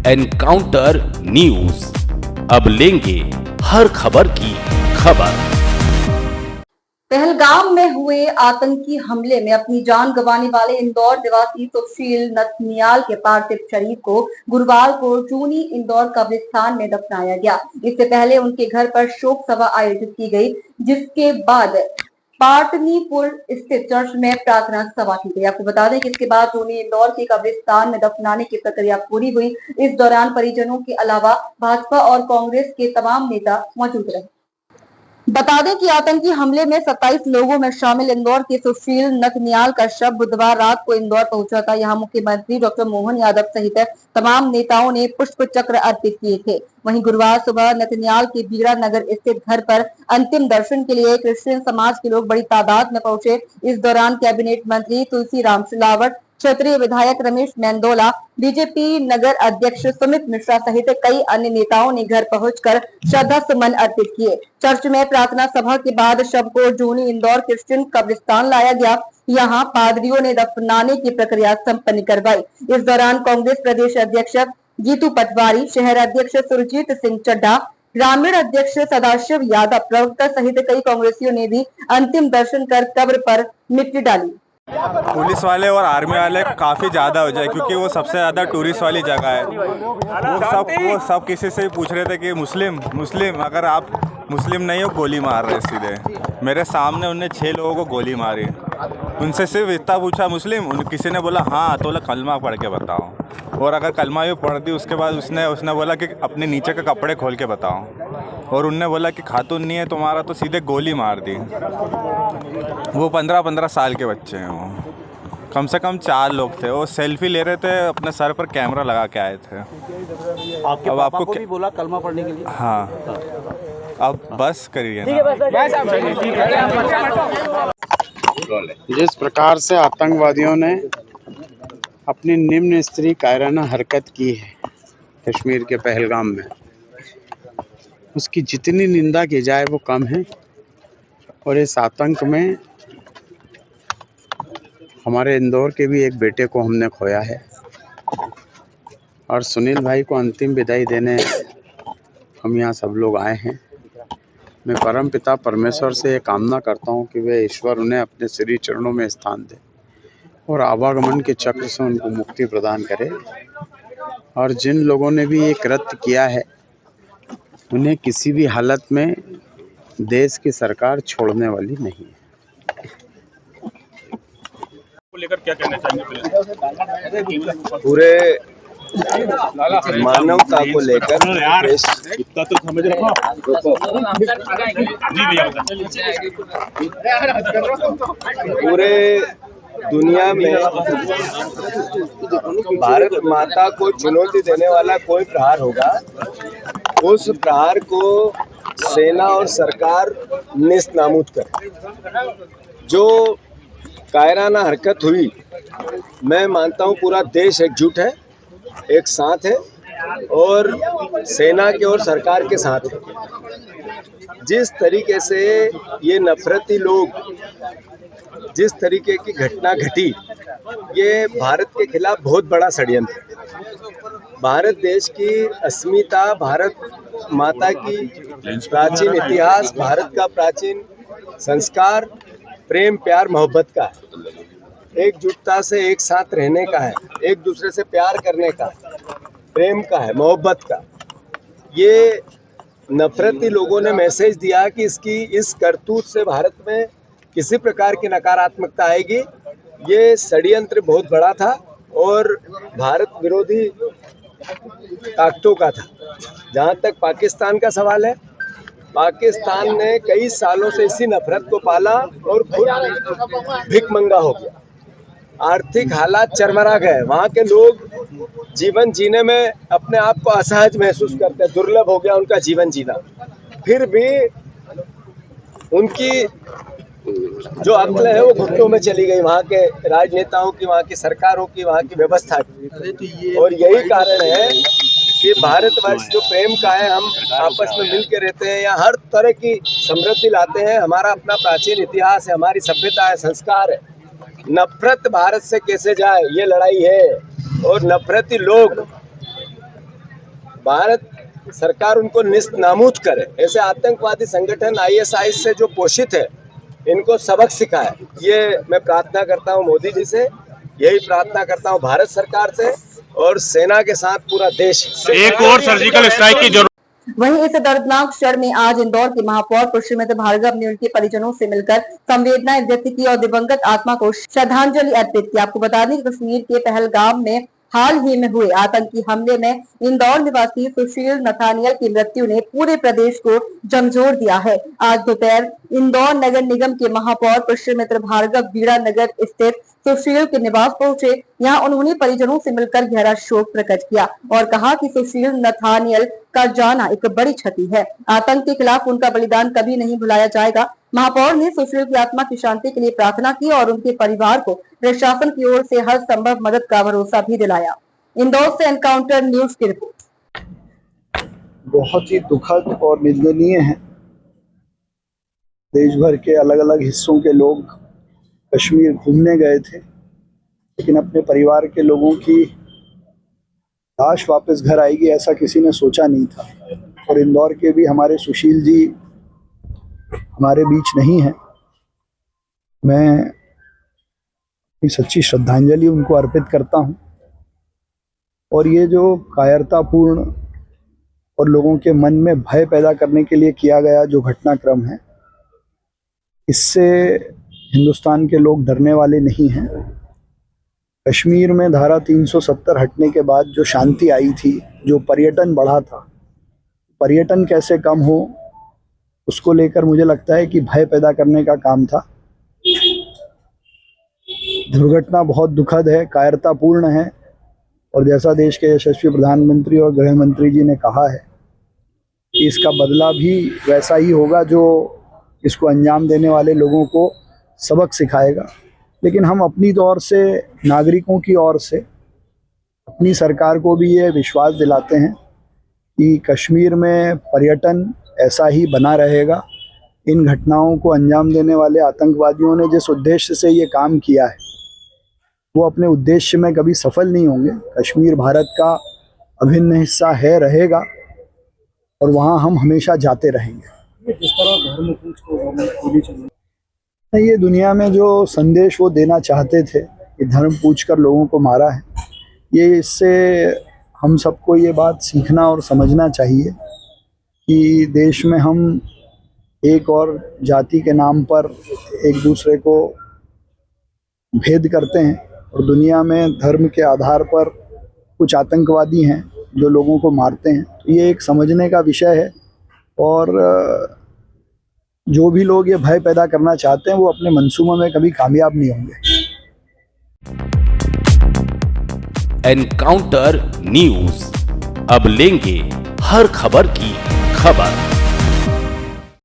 Encounter news, अब लेंगे हर खबर की खबर। पहलगाम में हुए आतंकी हमले में अपनी जान गंवाने वाले इंदौर निवासी सुशील नथनियाल के पार्थिव शरीर को गुरुवार को चूनी इंदौर कब्रिस्तान में दफनाया गया। इससे पहले उनके घर पर शोक सभा आयोजित की गई, जिसके बाद पाटनीपुर स्थित चर्च में प्रार्थना सभा की गई। आपको बता दें कि इसके बाद चूनी इंदौर के कब्रिस्तान में दफनाने की प्रक्रिया पूरी हुई। इस दौरान परिजनों के अलावा भाजपा और कांग्रेस के तमाम नेता मौजूद रहे। बता दें कि आतंकी हमले में 27 लोगों में शामिल इंदौर के सुशील नथनियाल का शव बुधवार रात को इंदौर पहुंचा था। यहां मुख्यमंत्री डॉक्टर मोहन यादव सहित तमाम नेताओं ने पुष्प चक्र अर्पित किए थे। वहीं गुरुवार सुबह नथनियाल के बीरा नगर स्थित घर पर अंतिम दर्शन के लिए क्रिश्चियन समाज के लोग बड़ी तादाद में पहुंचे। इस दौरान कैबिनेट मंत्री तुलसीराम सिलावट, क्षेत्रीय विधायक रमेश मेंदोला, बीजेपी नगर अध्यक्ष सुमित मिश्रा सहित कई अन्य नेताओं ने घर पहुंचकर श्रद्धा सुमन अर्पित किए। चर्च में प्रार्थना सभा के बाद शव को जूनी इंदौर क्रिश्चियन कब्रिस्तान लाया गया। यहां पादरियों ने दफनाने की प्रक्रिया संपन्न करवाई। इस दौरान कांग्रेस प्रदेश अध्यक्ष जीतू पटवारी, शहर अध्यक्ष सुरजीत सिंह चड्ढा, ग्रामीण अध्यक्ष सदाशिव यादव, प्रवक्ता सहित कई कांग्रेसियों ने भी अंतिम दर्शन कर कब्र पर मिट्टी डाली। पुलिस वाले और आर्मी वाले काफ़ी ज़्यादा हो जाए, क्योंकि वो सबसे ज़्यादा टूरिस्ट वाली जगह है। वो सब किसी से पूछ रहे थे कि मुस्लिम अगर आप मुस्लिम नहीं हो, गोली मार रहे सीधे। मेरे सामने उनने 6 लोगों को गोली मारी। उनसे सिर्फ इतना पूछा मुस्लिम, किसी ने बोला हाँ, तो बोला कलमा पढ़ के बताओ। और अगर कलमा भी पढ़ दी उसके बाद उसने बोला कि अपने नीचे के कपड़े खोल के बताओ। और उनने बोला कि खातून नहीं है तुम्हारा, तो सीधे गोली मार दी। वो 15-15 साल के बच्चे हैं। वो कम से कम 4 लोग थे। वो सेल्फी ले रहे थे, अपने सर पर कैमरा लगा के आए थे। अब आपको भी बोला कलमा पढ़ने के लिए? हाँ, अब बस करिए ना। जिस प्रकार से आतंकवादियों ने अपनी निम्न स्तरीय कायराना हरकत की है कश्मीर के पहलगाम में, उसकी जितनी निंदा की जाए वो कम है। और इस आतंक में हमारे इंदौर के भी एक बेटे को हमने खोया है। और सुनील भाई को अंतिम विदाई देने हम यहाँ सब लोग आए हैं। मैं परम पिता परमेश्वर से ये कामना करता हूँ कि वे ईश्वर उन्हें अपने श्री चरणों में स्थान दे और आवागमन के चक्र से उनको मुक्ति प्रदान करे। और जिन लोगों ने भी ये कृत्य किया है, उन्हें किसी भी हालत में देश की सरकार छोड़ने वाली नहीं है। लेकर क्या कहना चाहेंगे? पूरे मानवता को लेकर पूरे दुनिया में भारत माता को चुनौती देने वाला कोई प्रहार होगा, उस प्रहार को सेना और सरकार नेस्तनाबूद करे। जो कायराना हरकत हुई, मैं मानता हूँ पूरा देश एकजुट है, एक साथ है और सेना के और सरकार के साथ है। जिस तरीके से ये नफरती लोग, जिस तरीके की घटना घटी, ये भारत के खिलाफ बहुत बड़ा षड्यंत्र है। भारत देश की अस्मिता, भारत माता की प्राचीन इतिहास, भारत का प्राचीन संस्कार प्रेम, प्यार, मोहब्बत का है। एकजुटता से एक साथ रहने का है, एक दूसरे से प्यार करने का, प्रेम का है, मोहब्बत का। ये नफरती लोगों ने मैसेज दिया कि इस करतूत से भारत में किसी प्रकार की नकारात्मकता आएगी। ये षड्यंत्र बहुत बड़ा था और भारत विरोधी ताकतों का था। जहाँ तक पाकिस्तान का सवाल है, पाकिस्तान ने कई सालों से इसी नफरत को पाला और खुद भिखमंगा हो गया। आर्थिक हालात चरमरा गए। वहाँ के लोग जीवन जीने में अपने आप को असहज महसूस करते हैं, दुर्लभ हो गया उनका जीवन जीना। फिर भी उनकी जो अक्ल है वो घुटनों में चली गई, वहाँ के राजनेताओं की, वहाँ की सरकारों की, वहाँ की व्यवस्था की। और यही कारण है कि भारतवर्ष जो प्रेम का है, हम आपस में मिल के रहते हैं, या हर तरह की समृद्धि लाते हैं। हमारा अपना प्राचीन इतिहास है, हमारी सभ्यता है, संस्कार है। नफरत भारत से कैसे जाए, ये लड़ाई है। और नफरती लोग भारत सरकार उनको निस्तनाबूद करे। ऐसे आतंकवादी संगठन आईएसआई से जो पोषित है, इनको सबक सिखाए। ये मैं प्रार्थना करता हूँ मोदी जी से, यही प्रार्थना करता हूँ भारत सरकार से और सेना के साथ पूरा देश। एक और सर्जिकल स्ट्राइक की जरूरत। वहीं इस दर्दनाक क्षण में आज इंदौर के महापौर पुष्यमित्र भार्गव ने उनके परिजनों से मिलकर संवेदनाएं व्यक्त की और दिवंगत आत्मा को श्रद्धांजलि अर्पित की। आपको बता दें कि कश्मीर के पहलगाम में हाल ही में हुए आतंकी हमले में इंदौर निवासी सुशील नथानियल की मृत्यु ने पूरे प्रदेश को झकझोर दिया है। आज दोपहर इंदौर नगर निगम के महापौर पुष्यमित्र भार्गव बीड़ा नगर स्थित सुशील के निवास पहुंचे। यहाँ उन्होंने परिजनों से मिलकर गहरा शोक प्रकट किया और कहा कि सुशील नथानियल का जाना एक बड़ी क्षति है। आतंक के खिलाफ उनका बलिदान कभी नहीं भुलाया जाएगा। महापौर ने सुशील की आत्मा की शांति के लिए प्रार्थना की और उनके परिवार को प्रशासन की ओर से हर संभव मदद का भरोसा भी दिलाया। इंदौर से एनकाउंटर न्यूज की रिपोर्ट। बहुत ही दुखद और निंदनीय है। देश भर के अलग अलग हिस्सों के लोग कश्मीर घूमने गए थे, लेकिन अपने परिवार के लोगों की लाश वापस घर आएगी ऐसा किसी ने सोचा नहीं था। और इंदौर के भी हमारे सुशील जी हमारे बीच नहीं है। मैं अपनी सच्ची श्रद्धांजलि उनको अर्पित करता हूं। और ये जो कायरतापूर्ण और लोगों के मन में भय पैदा करने के लिए किया गया जो घटनाक्रम है, इससे हिंदुस्तान के लोग डरने वाले नहीं हैं। कश्मीर में धारा 370 हटने के बाद जो शांति आई थी, जो पर्यटन बढ़ा था, पर्यटन कैसे कम हो उसको लेकर मुझे लगता है कि भय पैदा करने का काम था। दुर्घटना बहुत दुखद है, कायरतापूर्ण है और जैसा देश के यशस्वी प्रधानमंत्री और गृह मंत्री जी ने कहा है कि इसका बदला भी वैसा ही होगा जो इसको अंजाम देने वाले लोगों को सबक सिखाएगा। लेकिन हम अपनी तौर से, नागरिकों की ओर से अपनी सरकार को भी ये विश्वास दिलाते हैं कि कश्मीर में पर्यटन ऐसा ही बना रहेगा। इन घटनाओं को अंजाम देने वाले आतंकवादियों ने जिस उद्देश्य से ये काम किया है, वो अपने उद्देश्य में कभी सफल नहीं होंगे। कश्मीर भारत का अभिन्न हिस्सा है, रहेगा और वहाँ हम हमेशा जाते रहेंगे। जिस तरह धर्म पूछ को होनी चाहिए, ये दुनिया में जो संदेश वो देना चाहते थे कि धर्म पूछकर लोगों को मारा है, ये इससे हम सबको ये बात सीखना और समझना चाहिए कि देश में हम एक और जाति के नाम पर एक दूसरे को भेद करते हैं और दुनिया में धर्म के आधार पर कुछ आतंकवादी हैं जो लोगों को मारते हैं। तो ये एक समझने का विषय है और जो भी लोग ये भय पैदा करना चाहते हैं वो अपने मंसूबों में कभी कामयाब नहीं होंगे। एनकाउंटर न्यूज अब लेंगे हर खबर की खबर।